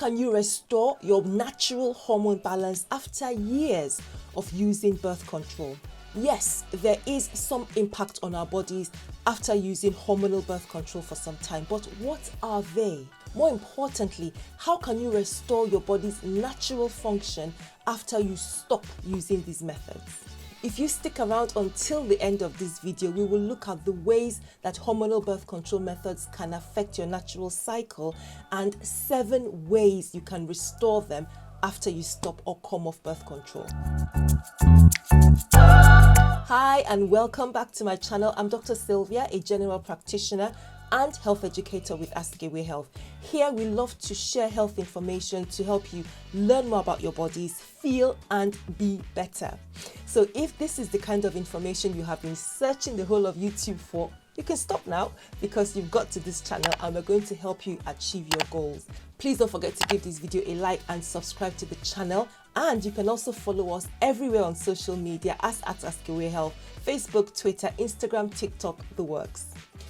can you restore your natural hormone balance after years of using birth control? Yes, there is some impact on our bodies after using hormonal birth control for some time, but what are they? More importantly, how can you restore your body's natural function after you stop using these methods? If you stick around until the end of this video, we will look at the ways that hormonal birth control methods can affect your natural cycle and 7 ways you can restore them after you stop or come off birth control. Hi and welcome back to my channel. I'm AskDrSylvia, a general practitioner and health educator with AskAwayHealth. Here we love to share health information to help you learn more about your bodies, feel and be better. So if this is the kind of information you have been searching the whole of YouTube for, you can stop now because you've got to this channel and we're going to help you achieve your goals. Please don't forget to give this video a like and subscribe to the channel. And you can also follow us everywhere on social media as at AskAwayHealth, Facebook, Twitter, Instagram, TikTok, the works.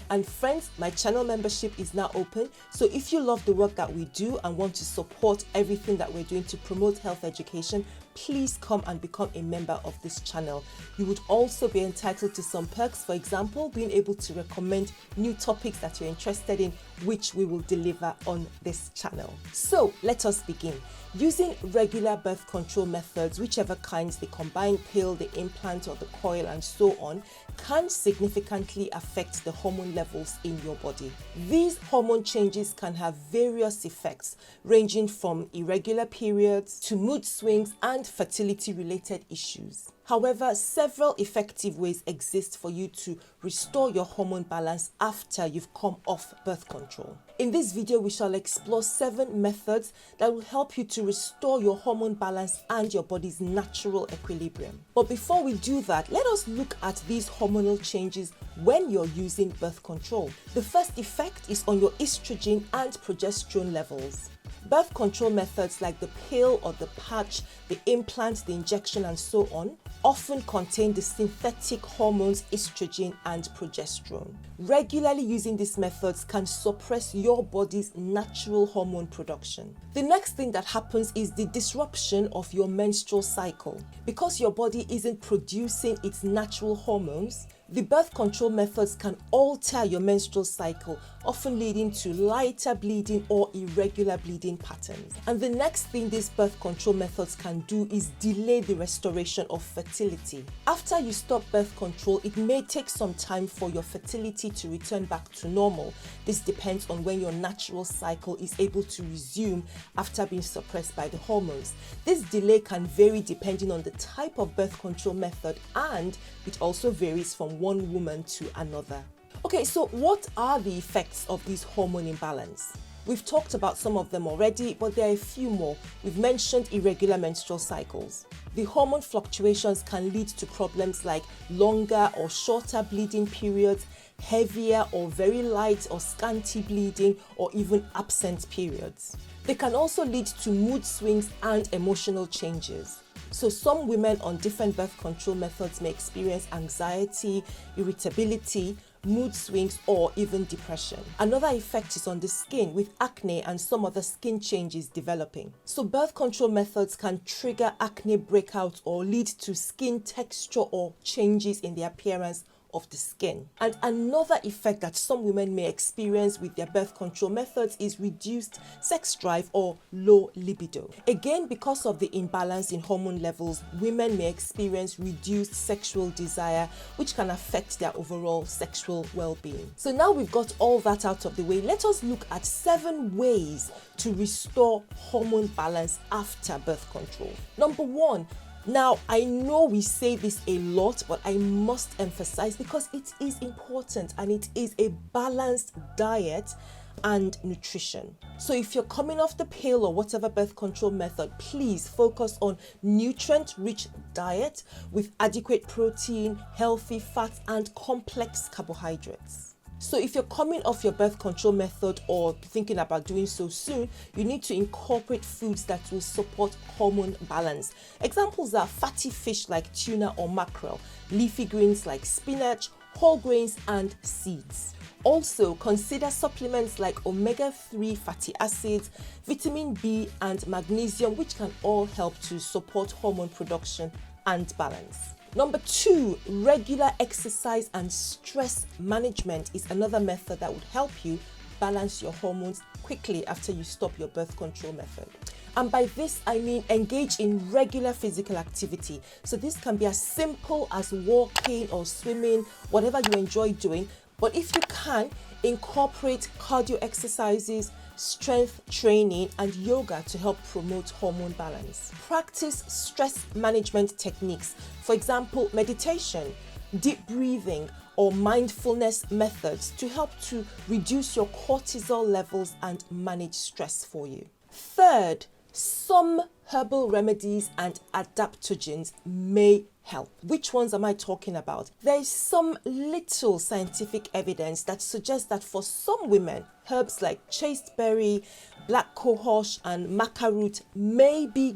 And friends, my channel membership is now open. So if you love the work that we do and want to support everything that we're doing to promote health education, please come and become a member of this channel. You would also be entitled to some perks, for example, being able to recommend new topics that you're interested in, which we will deliver on this channel. So let us begin. Using regular birth control methods, whichever kinds, the combined pill, the implant or the coil and so on, can significantly affect the hormone levels in your body. These hormone changes can have various effects ranging from irregular periods to mood swings and fertility-related issues. However, several effective ways exist for you to restore your hormone balance after you've come off birth control. In this video, we shall explore 7 methods that will help you to restore your hormone balance and your body's natural equilibrium. But before we do that, let us look at these hormonal changes when you're using birth control. The first effect is on your estrogen and progesterone levels. Birth control methods like the pill or the patch, the implant, the injection and so on often contain the synthetic hormones estrogen and progesterone. Regularly using these methods can suppress your body's natural hormone production. The next thing that happens is the disruption of your menstrual cycle. Because your body isn't producing its natural hormones, the birth control methods can alter your menstrual cycle, often leading to lighter bleeding or irregular bleeding patterns. And the next thing these birth control methods can do is delay the restoration of fertility. After you stop birth control, it may take some time for your fertility to return back to normal. This depends on when your natural cycle is able to resume after being suppressed by the hormones. This delay can vary depending on the type of birth control method, and it also varies from one woman to another. Okay, so what are the effects of this hormone imbalance? We've talked about some of them already, but there are a few more. We've mentioned irregular menstrual cycles. The hormone fluctuations can lead to problems like longer or shorter bleeding periods, heavier or very light or scanty bleeding, or even absent periods. They can also lead to mood swings and emotional changes. So some women on different birth control methods may experience anxiety, irritability, mood swings, or even depression. Another effect is on the skin, with acne and some other skin changes developing. So birth control methods can trigger acne breakouts or lead to skin texture or changes in the appearance of the skin. And another effect that some women may experience with their birth control methods is reduced sex drive or low libido. Again, because of the imbalance in hormone levels, women may experience reduced sexual desire, which can affect their overall sexual well-being. So now we've got all that out of the way, let us look at 7 ways to restore hormone balance after birth control. Number 1, now, I know we say this a lot, but I must emphasize because it is important, and it is a balanced diet and nutrition. So if you're coming off the pill or whatever birth control method, please focus on nutrient-rich diet with adequate protein, healthy fats, and complex carbohydrates. So if you're coming off your birth control method or thinking about doing so soon, you need to incorporate foods that will support hormone balance. Examples are fatty fish like tuna or mackerel, leafy greens like spinach, whole grains, and seeds. Also, consider supplements like omega-3 fatty acids, vitamin B, and magnesium, which can all help to support hormone production and balance. Number 2, regular exercise and stress management is another method that would help you balance your hormones quickly after you stop your birth control method. And by this, I mean engage in regular physical activity. So this can be as simple as walking or swimming, whatever you enjoy doing. But if you can, incorporate cardio exercises, strength training, and yoga to help promote hormone balance. Practice stress management techniques. For example, meditation, deep breathing, or mindfulness methods to help to reduce your cortisol levels and manage stress for you. Third, some herbal remedies and adaptogens may help. Which ones am I talking about? There is some little scientific evidence that suggests that for some women, herbs like chasteberry, black cohosh, and maca root may be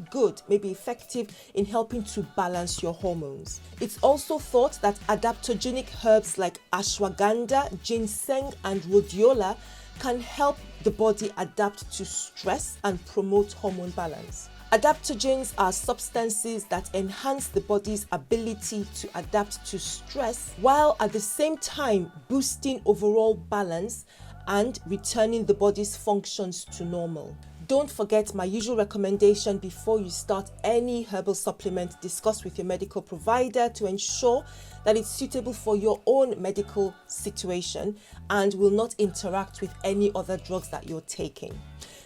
effective in helping to balance your hormones. It's also thought that adaptogenic herbs like ashwagandha, ginseng, and rhodiola can help the body adapt to stress and promote hormone balance. Adaptogens are substances that enhance the body's ability to adapt to stress while at the same time boosting overall balance and returning the body's functions to normal. Don't forget my usual recommendation before you start any herbal supplement: discuss with your medical provider to ensure that it's suitable for your own medical situation and will not interact with any other drugs that you're taking.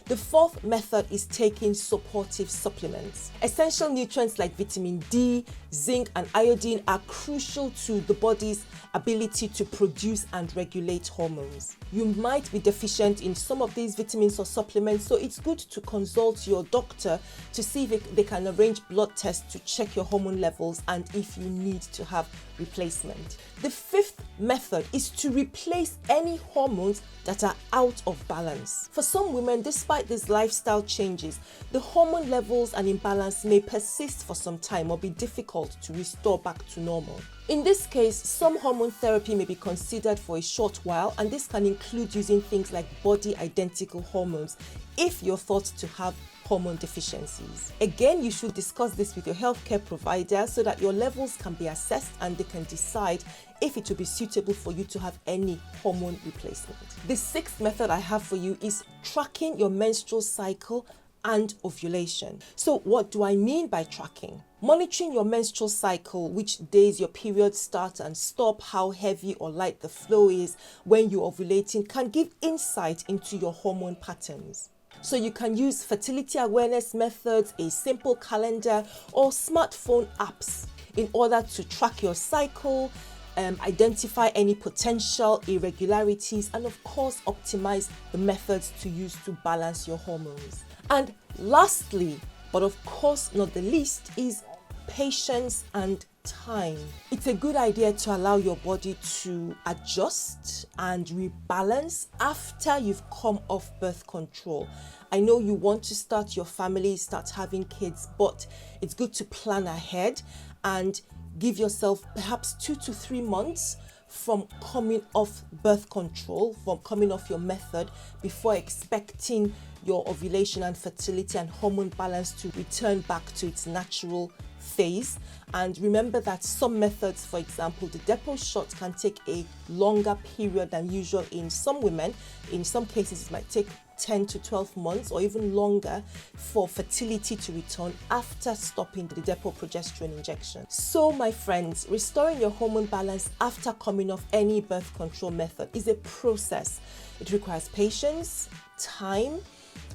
The fourth method is taking supportive supplements. Essential nutrients like vitamin D, zinc, and iodine are crucial to the body's ability to produce and regulate hormones. You might be deficient in some of these vitamins or supplements, so it's good to consult your doctor to see if they can arrange blood tests to check your hormone levels and if you need to have replacement. The fifth method is to replace any hormones that are out of balance. For some women, despite these lifestyle changes, the hormone levels and imbalance may persist for some time or be difficult to restore back to normal. In this case, some hormone therapy may be considered for a short while, and this can include using things like body identical hormones if you're thought to have hormone deficiencies. Again, you should discuss this with your healthcare provider so that your levels can be assessed and they can decide if it will be suitable for you to have any hormone replacement. The sixth method I have for you is tracking your menstrual cycle and ovulation. So what do I mean by tracking? Monitoring your menstrual cycle, which days your periods start and stop, how heavy or light the flow is when you're ovulating, can give insight into your hormone patterns. So you can use fertility awareness methods, a simple calendar, or smartphone apps in order to track your cycle, identify any potential irregularities, and of course optimize the methods to use to balance your hormones. And lastly, but of course not the least, is patience and time. It's a good idea to allow your body to adjust and rebalance after you've come off birth control. I know you want to start your family, start having kids, but it's good to plan ahead and give yourself perhaps 2 to 3 months from coming off birth control, from coming off your method, before expecting your ovulation and fertility and hormone balance to return back to its natural phase. And remember that some methods, for example, the depot shot, can take a longer period than usual in some women. In some cases, it might take 10 to 12 months or even longer for fertility to return after stopping the depot progesterone injection. So my friends, restoring your hormone balance after coming off any birth control method is a process. It requires patience, time,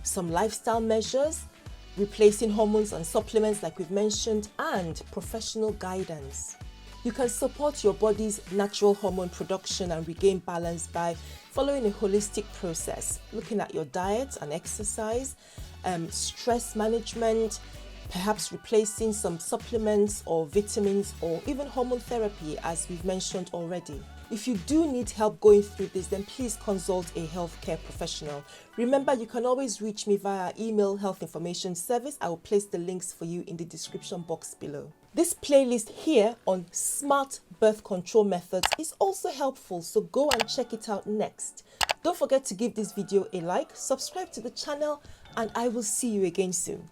some lifestyle measures, replacing hormones and supplements like we've mentioned, and professional guidance. You can support your body's natural hormone production and regain balance by following a holistic process, looking at your diet and exercise, stress management, perhaps replacing some supplements or vitamins, or even hormone therapy, as we've mentioned already. If you do need help going through this, then please consult a healthcare professional. Remember, you can always reach me via email, health information service. I will place the links for you in the description box below. This playlist here on smart birth control methods is also helpful, so go and check it out next. Don't forget to give this video a like, subscribe to the channel, and I will see you again soon.